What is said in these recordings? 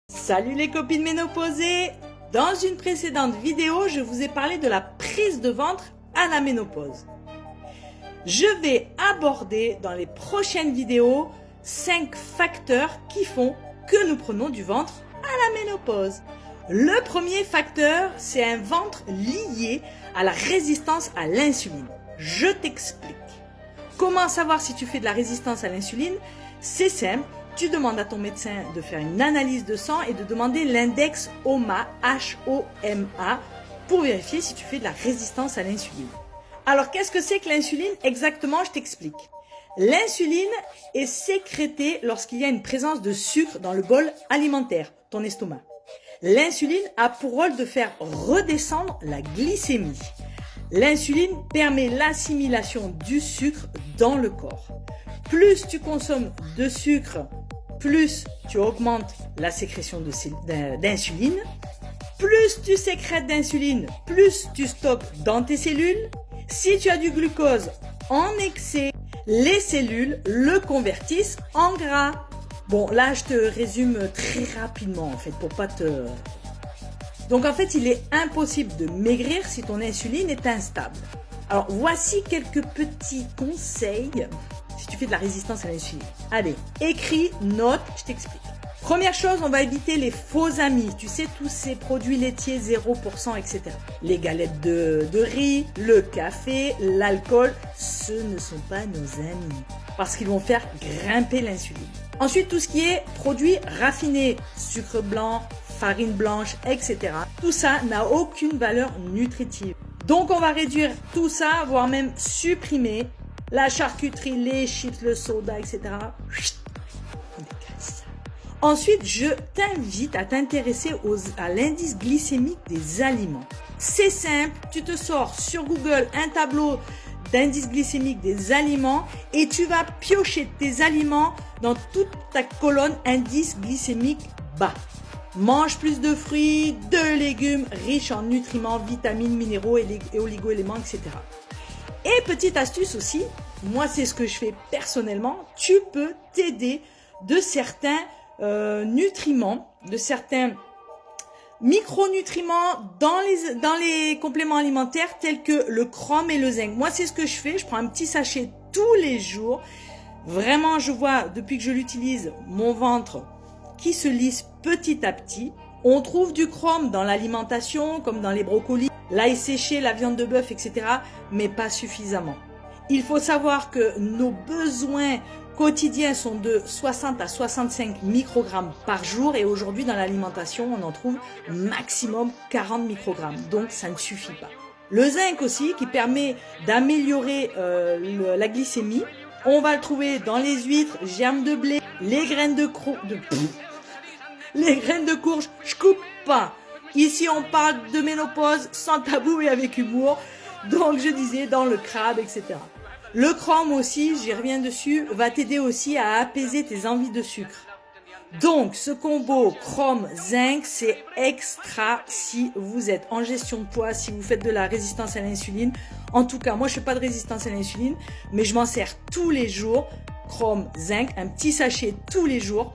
Salut les copines ménopausées! Dans une précédente vidéo, je vous ai parlé de la prise de ventre à la ménopause. Je vais aborder dans les prochaines vidéos 5 facteurs qui font que nous prenons du ventre à la ménopause. Le premier facteur, c'est un ventre lié à la résistance à l'insuline. Je t'explique. Comment savoir si tu fais de la résistance à l'insuline? C'est simple. Tu demandes à ton médecin de faire une analyse de sang et de demander l'index HOMA, H-O-M-A, pour vérifier si tu fais de la résistance à l'insuline. Alors, qu'est-ce que c'est que l'insuline? Exactement, je t'explique. L'insuline est sécrétée lorsqu'il y a une présence de sucre dans le bol alimentaire, ton estomac. L'insuline a pour rôle de faire redescendre la glycémie. L'insuline permet l'assimilation du sucre dans le corps. Plus tu consommes de sucre, plus tu augmentes la sécrétion d'insuline. Plus tu sécrètes d'insuline, plus tu stockes dans tes cellules. Si tu as du glucose en excès, les cellules le convertissent en gras. Bon, là, je te résume très rapidement, en fait, pour pas te... Donc, en fait, il est impossible de maigrir si ton insuline est instable. Alors, voici quelques petits conseils si tu fais de la résistance à l'insuline. Allez, écris, note, je t'explique. Première chose, on va éviter les faux amis. Tu sais, tous ces produits laitiers 0%, etc. Les galettes de riz, le café, l'alcool, ce ne sont pas nos amis. Parce qu'ils vont faire grimper l'insuline. Ensuite, tout ce qui est produits raffinés, sucre blanc, farine blanche, etc. Tout ça n'a aucune valeur nutritive. Donc, on va réduire tout ça, voire même supprimer la charcuterie, les chips, le soda, etc. Ensuite, je t'invite à t'intéresser à l'indice glycémique des aliments. C'est simple, tu te sors sur Google un tableau d'indice glycémique des aliments et tu vas piocher tes aliments dans toute ta colonne indice glycémique bas. Mange plus de fruits, de légumes riches en nutriments, vitamines, minéraux et oligo-éléments, etc. Et petite astuce aussi, moi c'est ce que je fais personnellement, tu peux t'aider de certains nutriments, de certains micronutriments dans les compléments alimentaires tels que le chrome et le zinc. Moi c'est ce que je fais, je prends un petit sachet tous les jours. Vraiment je vois depuis que je l'utilise mon ventre qui se lisse petit à petit. On trouve du chrome dans l'alimentation comme dans les brocolis, l'ail séché, la viande de bœuf, etc. mais pas suffisamment. Il faut savoir que nos besoins quotidiens sont de 60 à 65 microgrammes par jour et aujourd'hui dans l'alimentation on en trouve maximum 40 microgrammes, donc ça ne suffit pas. Le zinc aussi qui permet d'améliorer la glycémie, on va le trouver dans les huîtres, germes de blé, les graines de courge, je coupe pas. Ici on parle de ménopause sans tabou et avec humour, donc je disais dans le crabe, etc. Le chrome aussi, j'y reviens dessus, va t'aider aussi à apaiser tes envies de sucre. Donc, ce combo chrome-zinc, c'est extra si vous êtes en gestion de poids, si vous faites de la résistance à l'insuline. En tout cas, moi, je fais pas de résistance à l'insuline, mais je m'en sers tous les jours. Chrome-zinc, un petit sachet tous les jours,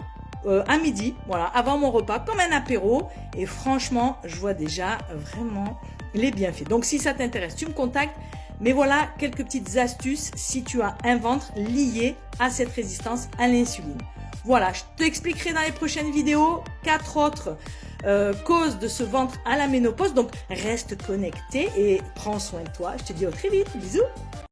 à midi, voilà, avant mon repas, comme un apéro. Et franchement, je vois déjà vraiment les bienfaits. Donc, si ça t'intéresse, tu me contactes. Mais voilà quelques petites astuces si tu as un ventre lié à cette résistance à l'insuline. Voilà, je t'expliquerai dans les prochaines vidéos 4 autres causes de ce ventre à la ménopause. Donc reste connecté et prends soin de toi. Je te dis à très vite. Bisous.